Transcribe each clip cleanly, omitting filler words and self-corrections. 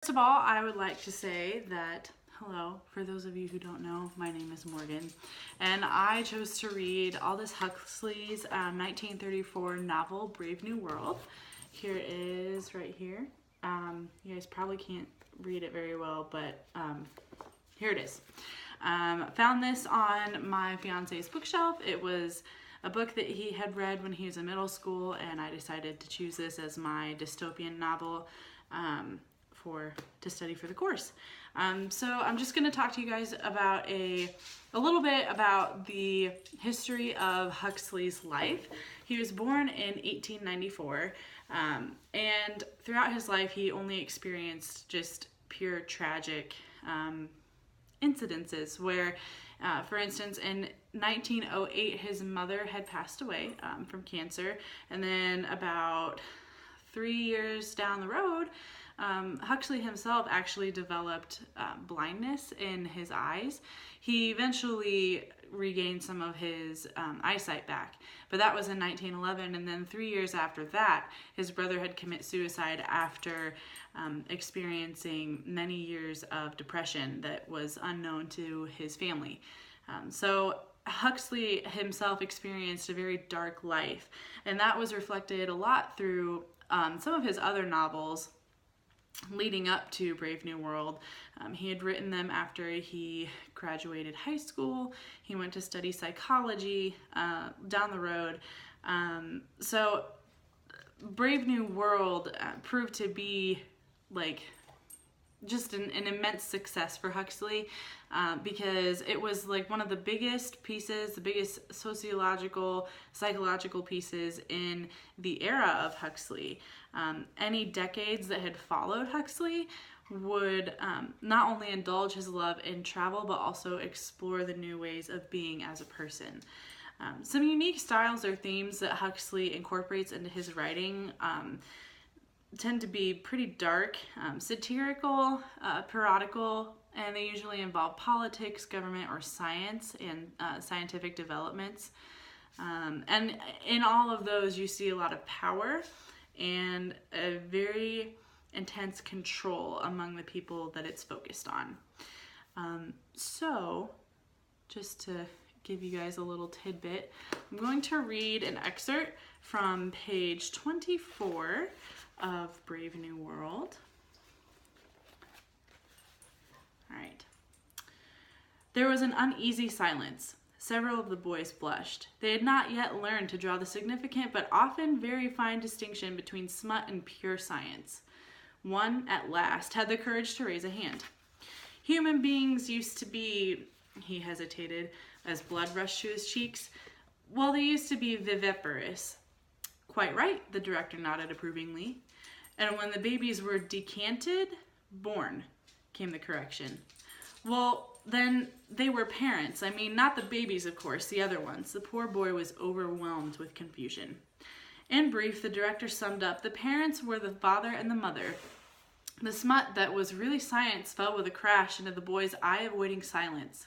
First of all, I would like to say that, hello, for those of you who don't know, my name is Morgan, and I chose to read Aldous Huxley's 1934 novel, Brave New World. Here it is right here. You guys probably can't read it very well, but here it is. Found this on my fiance's bookshelf. It was a book that he had read when he was in middle school, and I decided to choose this as my dystopian novel to study for the course. So I'm just going to talk to you guys about a little bit about the history of Huxley's life. He was born in 1894, and throughout his life he only experienced just pure tragic incidences where, for instance, in 1908 his mother had passed away from cancer, and then about 3 years down the road, Huxley himself actually developed blindness in his eyes. He eventually regained some of his eyesight back, but that was in 1911, and then 3 years after that, his brother had committed suicide after experiencing many years of depression that was unknown to his family. So Huxley himself experienced a very dark life, and that was reflected a lot through some of his other novels leading up to Brave New World. He had written them after he graduated high school. He went to study psychology down the road. So Brave New World proved to be like just an immense success for Huxley because it was like one of the biggest pieces, the biggest sociological, psychological pieces in the era of Huxley. Any decades that had followed Huxley would not only indulge his love in travel, but also explore the new ways of being as a person. Some unique styles or themes that Huxley incorporates into his writing tend to be pretty dark, satirical, parodical, and they usually involve politics, government, or science and scientific developments. And in all of those, you see a lot of power and a very intense control among the people that it's focused on. So, just to give you guys a little tidbit, I'm going to read an excerpt from page 24 of Brave New World. All right. There was an uneasy silence. Several of the boys blushed. They had not yet learned to draw the significant but often very fine distinction between smut and pure science. One, at last, had the courage to raise a hand. Human beings used to be, he hesitated as blood rushed to his cheeks, well, they used to be viviparous. Quite right, the director nodded approvingly. And when the babies were decanted, born, came the correction. Well, then they were parents. I mean, not the babies, of course, the other ones. The poor boy was overwhelmed with confusion. In brief, the director summed up, the parents were the father and the mother. The smut that was really science fell with a crash into the boy's eye-avoiding silence.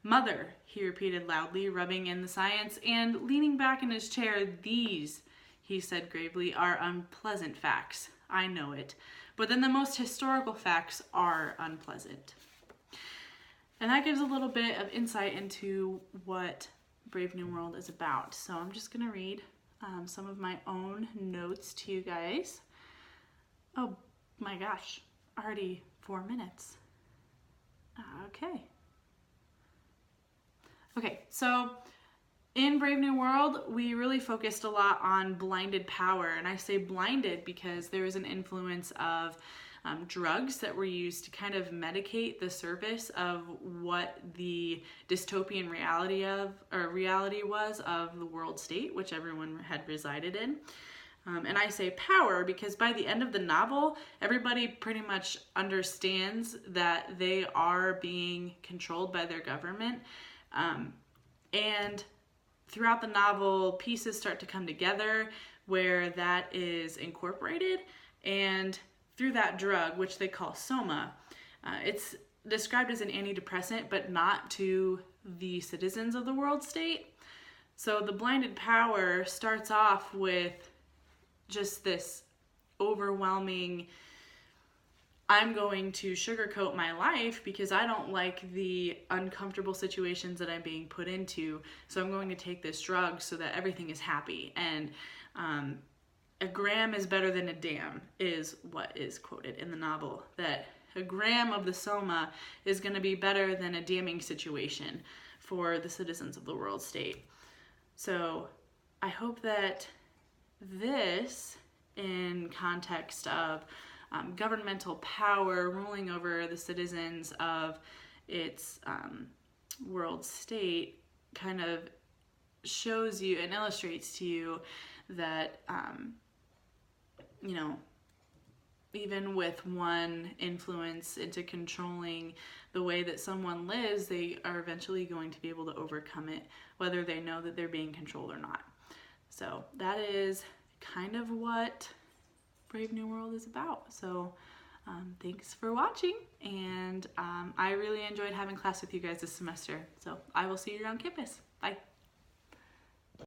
Mother, he repeated loudly, rubbing in the science, and leaning back in his chair, these, he said gravely, are unpleasant facts. I know it. But then the most historical facts are unpleasant. And that gives a little bit of insight into what Brave New World is about. So I'm just going to read some of my own notes to you guys. Oh my gosh, already 4 minutes. Okay, so in Brave New World, we really focused a lot on blinded power, and I say blinded because there was an influence of drugs that were used to kind of medicate the surface of what the dystopian reality was of the world state, which everyone had resided in. And I say power because by the end of the novel, everybody pretty much understands that they are being controlled by their government. And throughout the novel, pieces start to come together where that is incorporated, and through that drug, which they call soma, it's described as an antidepressant, but not to the citizens of the world state. So the blinded power starts off with just this overwhelming I'm going to sugarcoat my life because I don't like the uncomfortable situations that I'm being put into. So I'm going to take this drug so that everything is happy. And a gram is better than a dam is what is quoted in the novel. That a gram of the soma is going to be better than a damning situation for the citizens of the world state. So I hope that this, in context of governmental power ruling over the citizens of its world state, kind of shows you and illustrates to you that, you know, even with one influence into controlling the way that someone lives, they are eventually going to be able to overcome it, whether they know that they're being controlled or not. So that is kind of what Brave New World is about. So thanks for watching, and I really enjoyed having class with you guys this semester. So I will see you around campus. Bye.